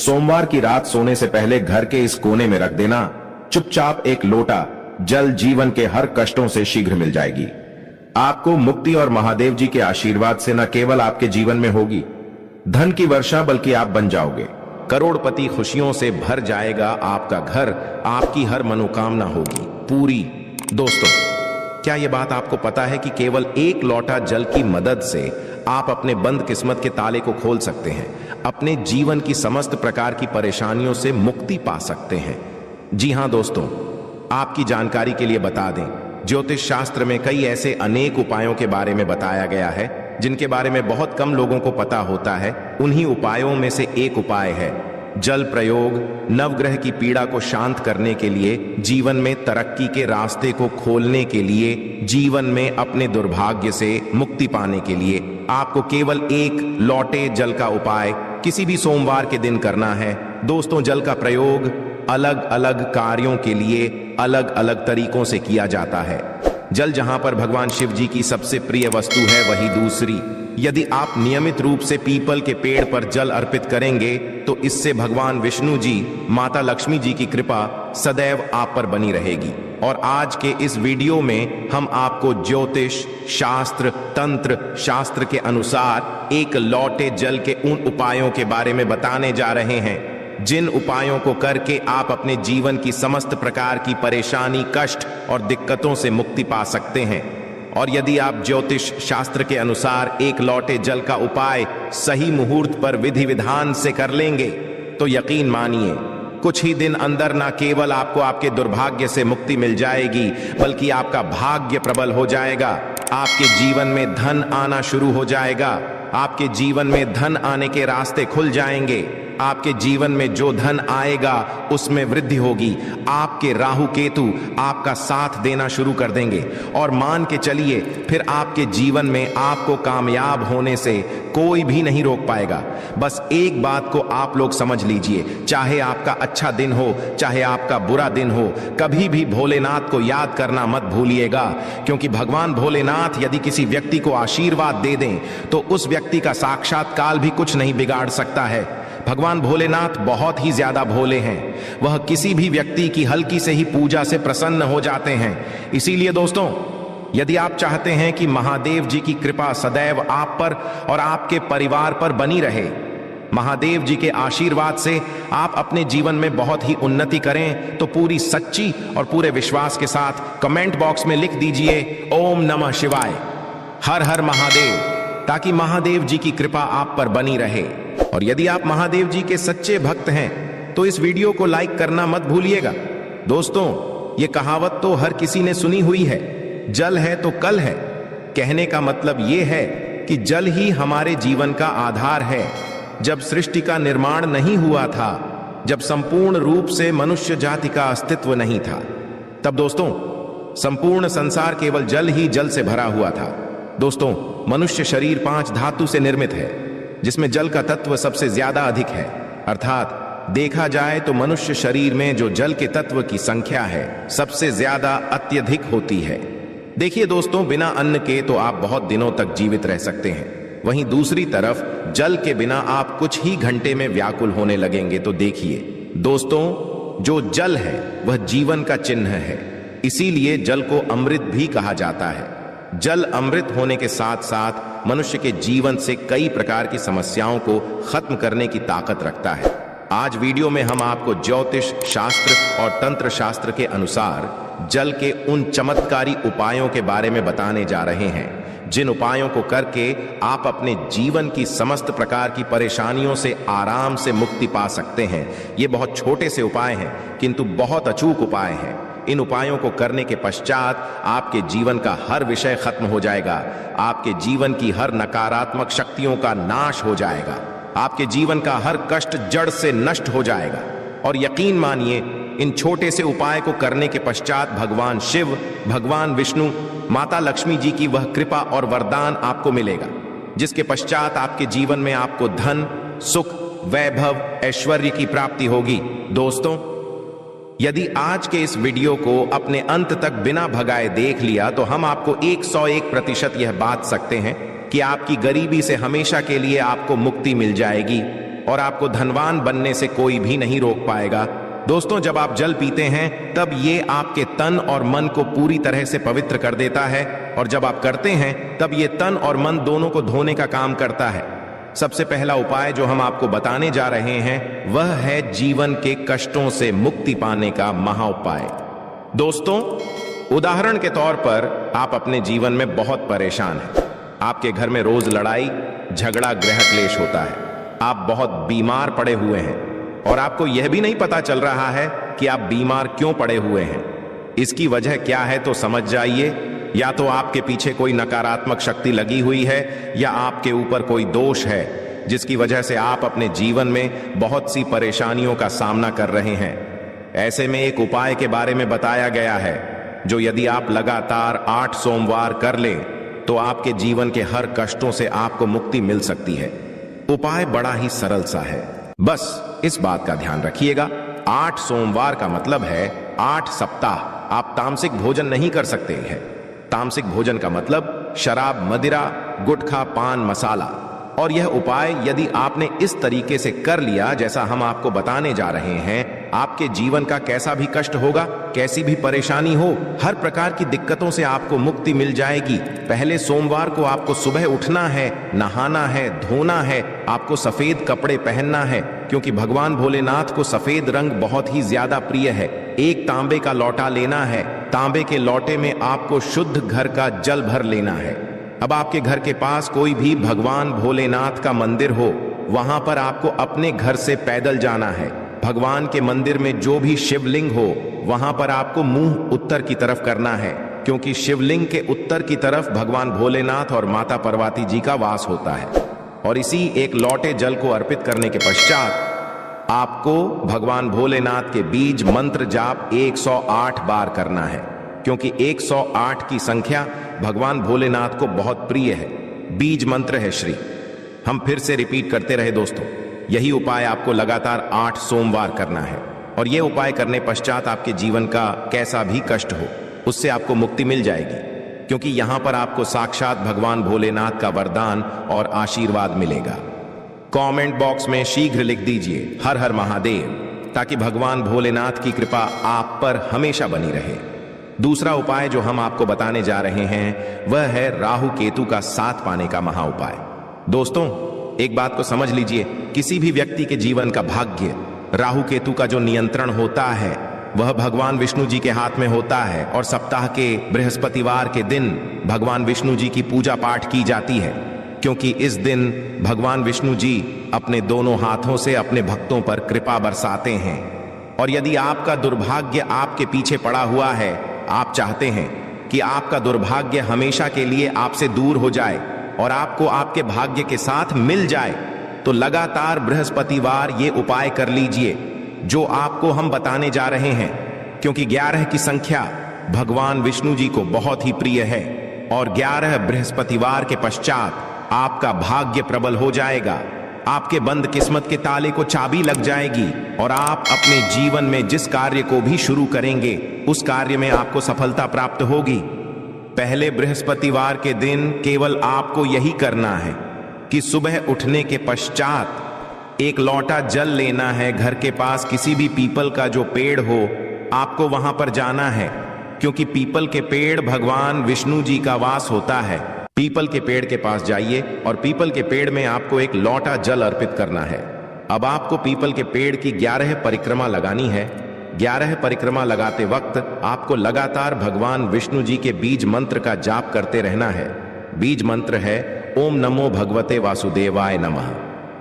सोमवार की रात सोने से पहले घर के इस कोने में रख देना। चुपचाप एक लोटा जल जीवन के हर कष्टों से शीघ्र मिल जाएगी। आपको मुक्ति और महादेव जी के आशीर्वाद से न केवल आपके जीवन में होगी धन की वर्षा, बल्कि आप बन जाओगे करोड़पति। खुशियों से भर जाएगा आपका घर, आपकी हर मनोकामना होगी पूरी। दोस्तों, क्या यह बात आपको पता है कि केवल एक लोटा जल की मदद से आप अपने बंद किस्मत के ताले को खोल सकते हैं, अपने जीवन की समस्त प्रकार की परेशानियों से मुक्ति पा सकते हैं। जी हां दोस्तों, आपकी जानकारी के लिए बता दें, ज्योतिष शास्त्र में कई ऐसे अनेक उपायों के बारे में बताया गया है जिनके बारे में बहुत कम लोगों को पता होता है। उन्हीं उपायों में से एक उपाय है जल प्रयोग। नवग्रह की पीड़ा को शांत करने के लिए, जीवन में तरक्की के रास्ते को खोलने के लिए, जीवन में अपने दुर्भाग्य से मुक्ति पाने के लिए आपको केवल एक लोटे जल का उपाय किसी भी सोमवार के दिन करना है। दोस्तों, जल का प्रयोग अलग अलग कार्यों के लिए अलग अलग तरीकों से किया जाता है। जल जहां पर भगवान शिव जी की सबसे प्रिय वस्तु है, वही दूसरी। यदि आप नियमित रूप से पीपल के पेड़ पर जल अर्पित करेंगे तो इससे भगवान विष्णु जी, माता लक्ष्मी जी की कृपा सदैव आप पर बनी रहेगी। और आज के इस वीडियो में हम आपको ज्योतिष शास्त्र, तंत्र शास्त्र के अनुसार एक लोटे जल के उन उपायों के बारे में बताने जा रहे हैं जिन उपायों को करके आप अपने जीवन की समस्त प्रकार की परेशानी, कष्ट और दिक्कतों से मुक्ति पा सकते हैं। और यदि आप ज्योतिष शास्त्र के अनुसार एक लोटे जल का उपाय सही मुहूर्त पर विधि विधान से कर लेंगे तो यकीन मानिए कुछ ही दिन अंदर न केवल आपको आपके दुर्भाग्य से मुक्ति मिल जाएगी, बल्कि आपका भाग्य प्रबल हो जाएगा। आपके जीवन में धन आना शुरू हो जाएगा। आपके जीवन में धन आने के रास्ते खुल जाएंगे। आपके जीवन में जो धन आएगा उसमें वृद्धि होगी। आपके राहु केतु आपका साथ देना शुरू कर देंगे और मान के चलिए फिर आपके जीवन में आपको कामयाब होने से कोई भी नहीं रोक पाएगा। बस एक बात को आप लोग समझ लीजिए, चाहे आपका अच्छा दिन हो चाहे आपका बुरा दिन हो, कभी भी भोलेनाथ को याद करना मत भूलिएगा, क्योंकि भगवान भोलेनाथ यदि किसी व्यक्ति को आशीर्वाद दे दें तो उस व्यक्ति का साक्षात काल भी कुछ नहीं बिगाड़ सकता है। भगवान भोलेनाथ बहुत ही ज्यादा भोले हैं। वह किसी भी व्यक्ति की हल्की से ही पूजा से प्रसन्न हो जाते हैं। इसीलिए दोस्तों, यदि आप चाहते हैं कि महादेव जी की कृपा सदैव आप पर और आपके परिवार पर बनी रहे, महादेव जी के आशीर्वाद से आप अपने जीवन में बहुत ही उन्नति करें, तो पूरी सच्ची और पूरे विश्वास के साथ कमेंट बॉक्स में लिख दीजिए ओम नमः शिवाय, हर हर महादेव, ताकि महादेव जी की कृपा आप पर बनी रहे। और यदि आप महादेव जी के सच्चे भक्त हैं तो इस वीडियो को लाइक करना मत भूलिएगा। दोस्तों, ये कहावत तो हर किसी ने सुनी हुई है, जल है तो कल है। कहने का मतलब ये है कि जल ही हमारे जीवन का आधार है। जब सृष्टि का निर्माण नहीं हुआ था, जब संपूर्ण रूप से मनुष्य जाति का अस्तित्व नहीं था, तब दोस्तों संपूर्ण संसार केवल जल ही जल से भरा हुआ था। दोस्तों, मनुष्य शरीर 5 धातु से निर्मित है, जिसमें जल का तत्व सबसे ज्यादा अधिक है। अर्थात देखा जाए तो मनुष्य शरीर में जो जल के तत्व की संख्या है सबसे ज्यादा अत्यधिक होती है। देखिए दोस्तों, बिना अन्न के तो आप बहुत दिनों तक जीवित रह सकते हैं, वहीं दूसरी तरफ जल के बिना आप कुछ ही घंटे में व्याकुल होने लगेंगे। तो देखिए दोस्तों, जो जल है वह जीवन का चिन्ह है, इसीलिए जल को अमृत भी कहा जाता है। जल अमृत होने के साथ साथ मनुष्य के जीवन से कई प्रकार की समस्याओं को खत्म करने की ताकत रखता है। आज वीडियो में हम आपको ज्योतिष शास्त्र और तंत्र शास्त्र के अनुसार जल के उन चमत्कारी उपायों के बारे में बताने जा रहे हैं, जिन उपायों को करके आप अपने जीवन की समस्त प्रकार की परेशानियों से आराम से मुक्ति पा सकते हैं। ये बहुत छोटे से उपाय हैं, किंतु बहुत अचूक उपाय हैं। इन उपायों को करने के पश्चात आपके जीवन का हर विषय खत्म हो जाएगा। आपके जीवन की हर नकारात्मक शक्तियों का नाश हो जाएगा। आपके जीवन का हर कष्ट जड़ से नष्ट हो जाएगा। और यकीन मानिए, इन छोटे से उपाय को करने के पश्चात भगवान शिव, भगवान विष्णु, माता लक्ष्मी जी की वह कृपा और वरदान आपको मिलेगा, जिसके पश्चात आपके जीवन में आपको धन, सुख, वैभव, ऐश्वर्य की प्राप्ति होगी। दोस्तों, यदि आज के इस वीडियो को अपने अंत तक बिना भगाए देख लिया तो हम आपको 101% यह बात सकते हैं कि आपकी गरीबी से हमेशा के लिए आपको मुक्ति मिल जाएगी। और आपको धनवान बनने से कोई भी नहीं रोक पाएगा। दोस्तों, जब आप जल पीते हैं तब ये आपके तन और मन को पूरी तरह से पवित्र कर देता है, और जब आप करते हैं तब ये तन और मन दोनों को धोने का काम करता है। सबसे पहला उपाय जो हम आपको बताने जा रहे हैं वह है जीवन के कष्टों से मुक्ति पाने का महा उपाय। दोस्तों, उदाहरण के तौर पर आप अपने जीवन में बहुत परेशान हैं। आपके घर में रोज लड़ाई झगड़ा गृह क्लेश होता है। आप बहुत बीमार पड़े हुए हैं और आपको यह भी नहीं पता चल रहा है कि आप बीमार क्यों पड़े हुए हैं। इसकी वजह क्या है तो समझ जाइए। या तो आपके पीछे कोई नकारात्मक शक्ति लगी हुई है या आपके ऊपर कोई दोष है जिसकी वजह से आप अपने जीवन में बहुत सी परेशानियों का सामना कर रहे हैं। ऐसे में एक उपाय के बारे में बताया गया है जो यदि आप लगातार 8 सोमवार कर लें तो आपके जीवन के हर कष्टों से आपको मुक्ति मिल सकती है। उपाय बड़ा ही सरल सा है, बस इस बात का ध्यान रखिएगा। 8 सोमवार का मतलब है 8 सप्ताह आप तामसिक भोजन नहीं कर सकते हैं। तामसिक भोजन का मतलब शराब, मदिरा, गुटखा, पान मसाला। और यह उपाय यदि आपने इस तरीके से कर लिया जैसा हम आपको बताने जा रहे हैं, आपके जीवन का कैसा भी कष्ट होगा, कैसी भी परेशानी हो, हर प्रकार की दिक्कतों से आपको मुक्ति मिल जाएगी। पहले सोमवार को आपको सुबह उठना है, नहाना है, धोना है, आपको सफेद कपड़े पहनना है क्योंकि भगवान भोलेनाथ को सफेद रंग बहुत ही ज्यादा प्रिय है। एक तांबे का लौटा लेना है। तांबे के लौटे में आपको शुद्ध घर का जल भर लेना है। अब आपके घर के पास कोई भी भगवान भोलेनाथ का मंदिर हो, वहां पर आपको अपने घर से पैदल जाना है। भगवान के मंदिर में जो भी शिवलिंग हो वहां पर आपको मुंह उत्तर की तरफ करना है क्योंकि शिवलिंग के उत्तर की तरफ भगवान भोलेनाथ और माता पार्वती जी का वास होता है। और इसी एक लौटे जल को अर्पित करने के पश्चात आपको भगवान भोलेनाथ के बीज मंत्र जाप 108 बार करना है क्योंकि 108 की संख्या भगवान भोलेनाथ को बहुत प्रिय है। बीज मंत्र है श्री। हम फिर से रिपीट करते रहे दोस्तों, यही उपाय आपको लगातार 8 सोमवार करना है और यह उपाय करने पश्चात आपके जीवन का कैसा भी कष्ट हो उससे आपको मुक्ति मिल जाएगी क्योंकि यहां पर आपको साक्षात भगवान भोलेनाथ का वरदान और आशीर्वाद मिलेगा। कमेंट बॉक्स में शीघ्र लिख दीजिए हर हर महादेव ताकि भगवान भोलेनाथ की कृपा आप पर हमेशा बनी रहे। दूसरा उपाय जो हम आपको बताने जा रहे हैं वह है राहु केतु का साथ पाने का महा उपाय। दोस्तों, एक बात को समझ लीजिए, किसी भी व्यक्ति के जीवन का भाग्य राहु केतु का जो नियंत्रण होता है वह भगवान विष्णु जी के हाथ में होता है और सप्ताह के बृहस्पतिवार के दिन भगवान विष्णु जी की पूजा पाठ की जाती है क्योंकि इस दिन भगवान विष्णु जी अपने दोनों हाथों से अपने भक्तों पर कृपा बरसाते हैं। और यदि आपका दुर्भाग्य आपके पीछे पड़ा हुआ है, आप चाहते हैं कि आपका दुर्भाग्य हमेशा के लिए आपसे दूर हो जाए और आपको आपके भाग्य के साथ मिल जाए, तो लगातार बृहस्पतिवार ये उपाय कर लीजिए जो आपको हम बताने जा रहे हैं क्योंकि 11 की संख्या भगवान विष्णु जी को बहुत ही प्रिय है और 11 बृहस्पतिवार के पश्चात आपका भाग्य प्रबल हो जाएगा। आपके बंद किस्मत के ताले को चाबी लग जाएगी और आप अपने जीवन में जिस कार्य को भी शुरू करेंगे उस कार्य में आपको सफलता प्राप्त होगी। पहले बृहस्पतिवार के दिन केवल आपको यही करना है कि सुबह उठने के पश्चात एक लोटा जल लेना है। घर के पास किसी भी पीपल का जो पेड़ हो आपको वहां पर जाना है क्योंकि पीपल के पेड़ भगवान विष्णु जी का वास होता है। पीपल के पेड़ के पास जाइए और पीपल के पेड़ में आपको एक लोटा जल अर्पित करना है। अब आपको पीपल के पेड़ की 11 परिक्रमा लगानी है। 11 परिक्रमा लगाते वक्त आपको लगातार भगवान विष्णु जी के बीज मंत्र का जाप करते रहना है। बीज मंत्र है ओम नमो भगवते वासुदेवाय नमः।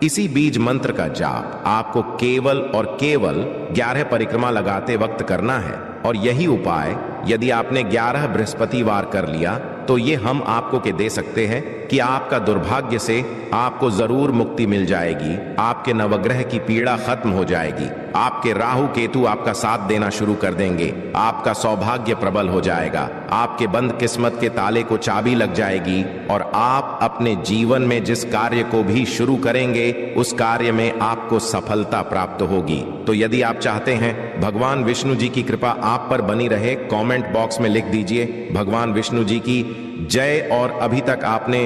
इसी बीज मंत्र का जाप आपको केवल और केवल 11 परिक्रमा लगाते वक्त करना है और यही उपाय यदि आपने 11 बृहस्पतिवार कर लिया तो ये हम आपको के दे सकते हैं कि आपका दुर्भाग्य से आपको जरूर मुक्ति मिल जाएगी। आपके नवग्रह की पीड़ा खत्म हो जाएगी। आपके राहु केतु आपका साथ देना शुरू कर देंगे। आपका सौभाग्य प्रबल हो जाएगा। आपके बंद किस्मत के ताले को चाबी लग जाएगी और आप अपने जीवन में जिस कार्य को भी शुरू करेंगे उस कार्य में आपको सफलता प्राप्त होगी। तो यदि आप चाहते हैं भगवान विष्णु जी की कृपा आप पर बनी रहे, कमेंट बॉक्स में लिख दीजिए भगवान विष्णु जी की जय। और अभी तक आपने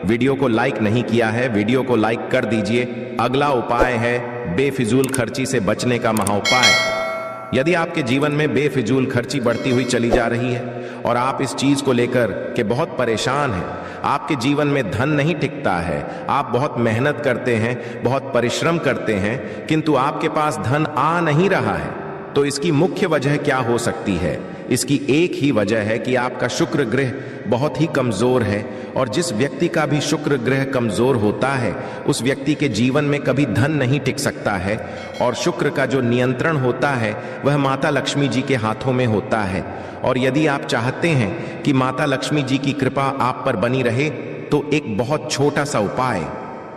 वीडियो को लाइक नहीं किया है, वीडियो को लाइक कर दीजिए। अगला उपाय है बेफिजूल खर्ची से बचने का महाउपाय। यदि आपके जीवन में बेफिजूल खर्ची बढ़ती हुई चली जा रही है और आप इस चीज को लेकर के बहुत परेशान हैं, आपके जीवन में धन नहीं टिकता है, आप बहुत मेहनत करते हैं, बहुत परिश्रम करते हैं, किंतु आपके पास धन आ नहीं रहा है, तो इसकी मुख्य वजह क्या हो सकती है? इसकी एक ही वजह है कि आपका शुक्र ग्रह बहुत ही कमजोर है, और जिस व्यक्ति का भी शुक्र ग्रह कमजोर होता है उस व्यक्ति के जीवन में कभी धन नहीं टिक सकता है। और शुक्र का जो नियंत्रण होता है वह माता लक्ष्मी जी के हाथों में होता है। और यदि आप चाहते हैं कि माता लक्ष्मी जी की कृपा आप पर बनी रहे, तो एक बहुत छोटा सा उपाय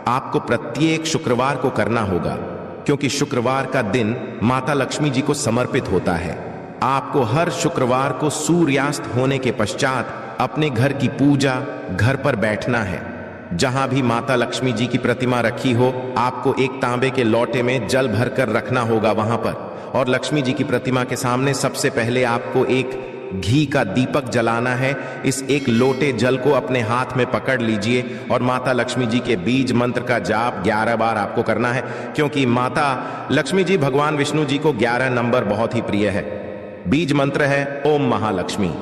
आपको प्रत्येक शुक्रवार को करना होगा, क्योंकि शुक्रवार का दिन माता लक्ष्मी जी को समर्पित होता है। आपको हर शुक्रवार को सूर्यास्त होने के पश्चात अपने घर की पूजा घर पर बैठना है। जहां भी माता लक्ष्मी जी की प्रतिमा रखी हो, आपको एक तांबे के लोटे में जल भरकर रखना होगा वहां पर, और लक्ष्मी जी की प्रतिमा के सामने सबसे पहले आपको एक घी का दीपक जलाना है। इस एक लोटे जल को अपने हाथ में पकड़ लीजिए और माता लक्ष्मी जी के बीज मंत्र का जाप 11 बार आपको करना है, क्योंकि माता लक्ष्मी जी भगवान विष्णु जी को 11 नंबर बहुत ही प्रिय है। बीज मंत्र है ओम महालक्ष्मी।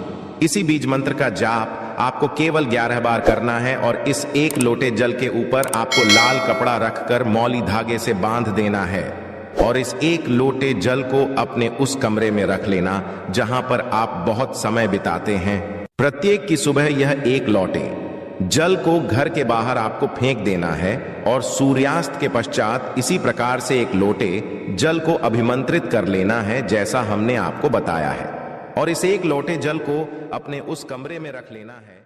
इसी बीज मंत्र का जाप आपको केवल 11 बार करना है, और इस एक लोटे जल के ऊपर आपको लाल कपड़ा रखकर मौली धागे से बांध देना है, और इस एक लोटे जल को अपने उस कमरे में रख लेना जहां पर आप बहुत समय बिताते हैं। प्रत्येक की सुबह यह एक लोटे जल को घर के बाहर आपको फेंक देना है, और सूर्यास्त के पश्चात इसी प्रकार से एक लोटे जल को अभिमंत्रित कर लेना है जैसा हमने आपको बताया है, और इस एक लोटे जल को अपने उस कमरे में रख लेना है।